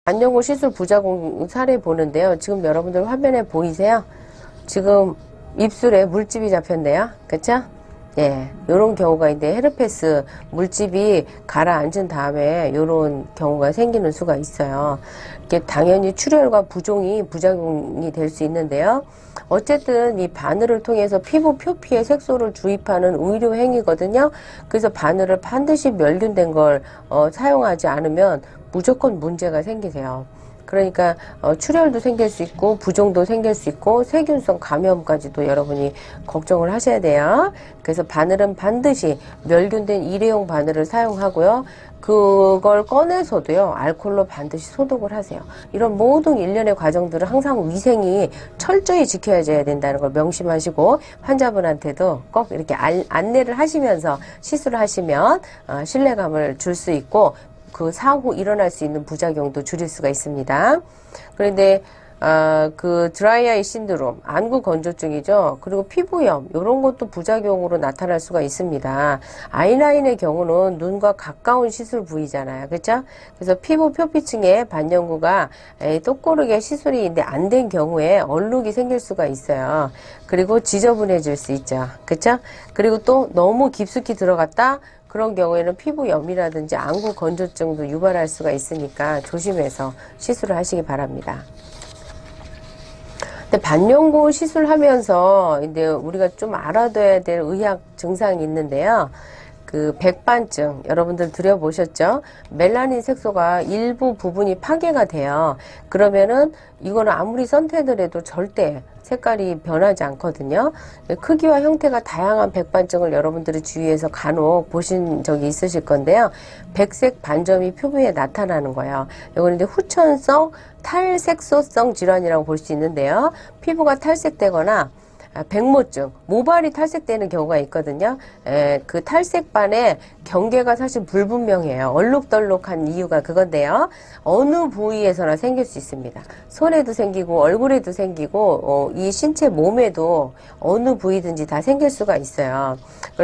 안녕고 시술 부작용 사례 보는데요. 지금 여러분들 화면에 보이세요? 지금 입술에 물집이 잡혔네요. 그쵸? 예, 요런 경우가 있는데 헤르페스 물집이 가라앉은 다음에 요런 경우가 생기는 수가 있어요. 이게 당연히 출혈과 부종이 부작용이 될 수 있는데요. 어쨌든 이 바늘을 통해서 피부 표피에 색소를 주입하는 의료 행위거든요. 그래서 바늘을 반드시 멸균된 걸 사용하지 않으면 무조건 문제가 생기세요. 그러니까 출혈도 생길 수 있고 부종도 생길 수 있고 세균성 감염까지도 여러분이 걱정을 하셔야 돼요. 그래서 바늘은 반드시 멸균된 일회용 바늘을 사용하고요. 그걸 꺼내서도요, 알코올로 반드시 소독을 하세요. 이런 모든 일련의 과정들은 항상 위생이 철저히 지켜져야 된다는 걸 명심하시고 환자분한테도 꼭 이렇게 안내를 하시면서 시술을 하시면 신뢰감을 줄 수 있고 그 사후 일어날 수 있는 부작용도 줄일 수가 있습니다. 그런데 그 드라이아이 신드롬, 안구 건조증이죠. 그리고 피부염, 이런 것도 부작용으로 나타날 수가 있습니다. 아이라인의 경우는 눈과 가까운 시술 부위잖아요. 그렇죠? 그래서 피부 표피층에 반영구가 똑고르게 시술이 안 된 경우에 얼룩이 생길 수가 있어요. 그리고 지저분해질 수 있죠. 그렇죠? 그리고 또 너무 깊숙이 들어갔다 그런 경우에는 피부염이라든지 안구 건조증도 유발할 수가 있으니까 조심해서 시술을 하시기 바랍니다. 근데 반영구 시술하면서 이제 우리가 좀 알아둬야 될 의학 증상이 있는데요. 그 백반증 여러분들 들여보셨죠? 멜라닌 색소가 일부 부분이 파괴가 돼요. 그러면은 이거는 아무리 선택을 해도 절대 색깔이 변하지 않거든요. 크기와 형태가 다양한 백반증을 여러분들이 주위에서 간혹 보신 적이 있으실 건데요. 백색 반점이 표부에 나타나는 거예요. 이거는 이제 후천성 탈색소성 질환이라고 볼 수 있는데요. 피부가 탈색되거나 백모증, 모발이 탈색되는 경우가 있거든요. 그 탈색반의 경계가 사실 불분명해요. 얼룩덜룩한 이유가 그건데요. 어느 부위에서나 생길 수 있습니다. 손에도 생기고 얼굴에도 생기고 이 신체 몸에도 어느 부위든지 다 생길 수가 있어요.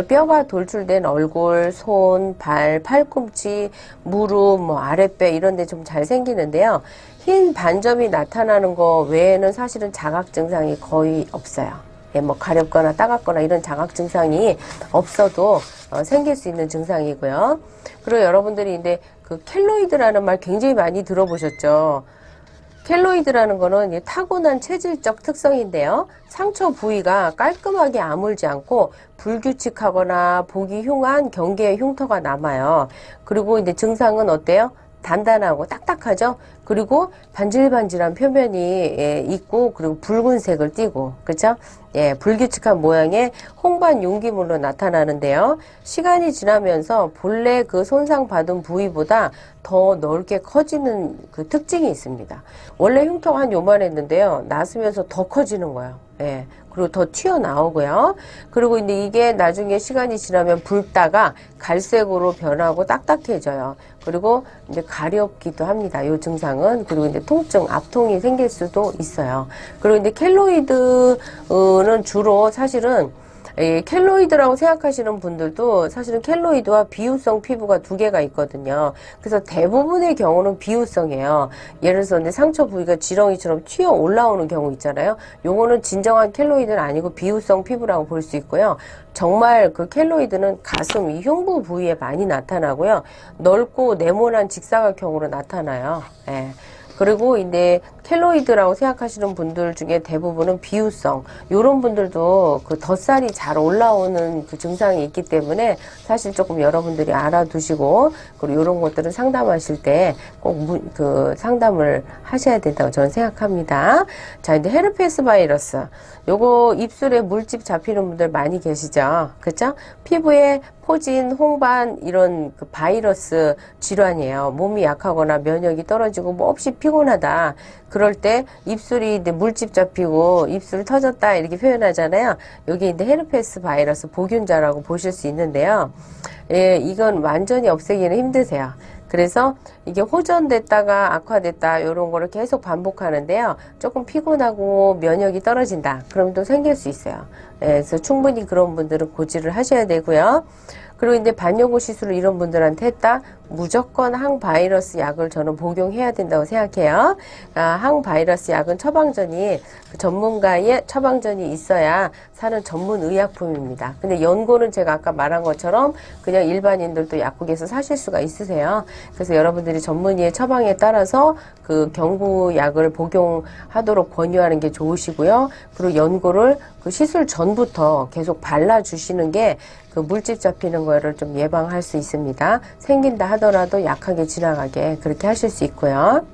뼈가 돌출된 얼굴, 손, 발, 팔꿈치, 무릎, 아랫배 이런 데 좀 잘 생기는데요. 흰 반점이 나타나는 거 외에는 사실은 자각 증상이 거의 없어요. 가렵거나 따갑거나 이런 자각 증상이 없어도 생길 수 있는 증상이고요. 그리고 여러분들이 이제 그 켈로이드라는 말 굉장히 많이 들어보셨죠. 켈로이드라는 거는 타고난 체질적 특성인데요. 상처 부위가 깔끔하게 아물지 않고 불규칙하거나 보기 흉한 경계의 흉터가 남아요. 그리고 이제 증상은 어때요? 단단하고 딱딱하죠. 그리고 반질반질한 표면이 있고 그리고 붉은색을 띠고 그렇죠? 예, 불규칙한 모양의 홍반 용기물로 나타나는데요. 시간이 지나면서 본래 그 손상받은 부위보다 더 넓게 커지는 그 특징이 있습니다. 원래 흉터가 한 요만했는데요. 나서면서 더 커지는 거예요. 예. 그리고 더 튀어나오고요. 그리고 이제 이게 나중에 시간이 지나면 붉다가 갈색으로 변하고 딱딱해져요. 그리고 이제 가렵기도 합니다. 이 증상은. 그리고 이제 통증, 압통이 생길 수도 있어요. 그리고 이제 켈로이드는 주로 사실은 켈로이드라고 생각하시는 분들도 사실은 켈로이드와 비유성 피부가 두 개가 있거든요. 그래서 대부분의 경우는 비유성이에요. 예를 들어서 이제 상처 부위가 지렁이처럼 튀어 올라오는 경우 있잖아요. 요거는 진정한 켈로이드는 아니고 비유성 피부라고 볼 수 있고요. 정말 그 켈로이드는 가슴, 이 흉부 부위에 많이 나타나고요. 넓고 네모난 직사각형으로 나타나요. 예. 그리고 이제 켈로이드라고 생각하시는 분들 중에 대부분은 비유성 요런 분들도 그 덧살이 잘 올라오는 그 증상이 있기 때문에 사실 조금 여러분들이 알아두시고 그리고 요런 것들은 상담하실 때 꼭 그 상담을 하셔야 된다고 저는 생각합니다. 자, 이제 헤르페스 바이러스 요거 입술에 물집 잡히는 분들 많이 계시죠. 그렇죠? 피부에 포진, 홍반 이런 그 바이러스 질환이에요. 몸이 약하거나 면역이 떨어지고 몹시 피곤하다. 그럴 때 입술이 이제 물집 잡히고 입술 터졌다 이렇게 표현하잖아요. 여기 이제 헤르페스 바이러스 보균자라고 보실 수 있는데요. 예, 이건 완전히 없애기는 힘드세요. 그래서 이게 호전됐다가 악화됐다 이런 거를 계속 반복하는데요. 조금 피곤하고 면역이 떨어진다. 그럼 또 생길 수 있어요. 그래서 충분히 그런 분들은 고지를 하셔야 되고요. 그리고 이제 반려고 시술을 이런 분들한테 했다? 무조건 항바이러스 약을 저는 복용해야 된다고 생각해요. 항바이러스 약은 처방전이 전문가의 처방전이 있어야 사는 전문 의약품입니다. 근데 연고는 제가 아까 말한 것처럼 그냥 일반인들도 약국에서 사실 수가 있으세요. 그래서 여러분들이 전문의의 처방에 따라서 그 경구약을 복용하도록 권유하는 게 좋으시고요. 그리고 연고를 그 시술 전부터 계속 발라주시는 게 그 물집 잡히는 거를 좀 예방할 수 있습니다. 생긴다 하더라도 약하게 지나가게 그렇게 하실 수 있고요.